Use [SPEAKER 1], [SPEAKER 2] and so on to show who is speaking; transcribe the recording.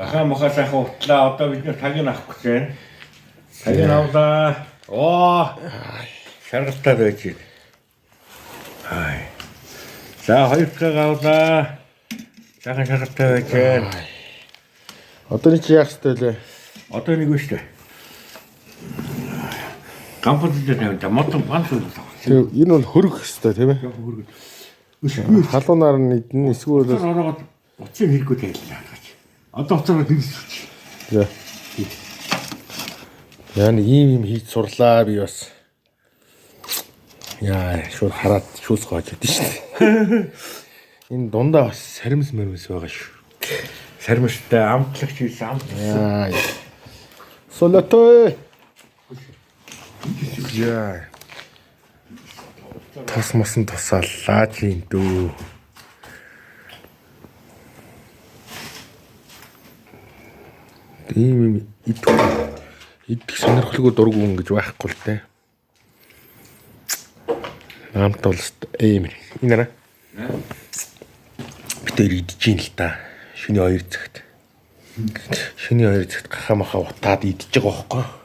[SPEAKER 1] Ахаа махаа сайхан утлаа. Одоо бид нэр тагийг авах гэж байна. Тагийг авлаа. Оо. Шаргалтаад байж байна. Хай. За хоёр дахь авлаа. Сайхан шаргалтай байж байна.
[SPEAKER 2] Одоо чи яах ёстой лээ?
[SPEAKER 1] Одоо нэг үстэй. Кампус дээр тавьж мотон банс үү.
[SPEAKER 2] Тэгээ энэ бол хөрөх ёстой тийм ээ. Халуунаар нь идэн эсвэл
[SPEAKER 1] ороод уцын хэрэггүй тайлбар гэж. Одоо уцаараа хэрэгсэж.
[SPEAKER 2] яа. Яа нэг ийм хийж сурлаа би бас. Яа шууд хараад шүүс гоож өгдөө шүү дээ. Энэ дундаа бас саримс мөрмс байгаа шүү.
[SPEAKER 1] Сармистай амтлагч хийсэн амт.
[SPEAKER 2] Яа. Солотой. Яа. Тос мосон тусааллаа чи дүү. Ийм идэх сонирхолгүй дургу ингэж байхгүй л дээ. Намт бол ийм энэ нэ. Битээр идэж ийн л та. Шөнийн 2 цагт. Шөнийн 2 цагт гахаа махаа утаад идэж байгаа байхгүй.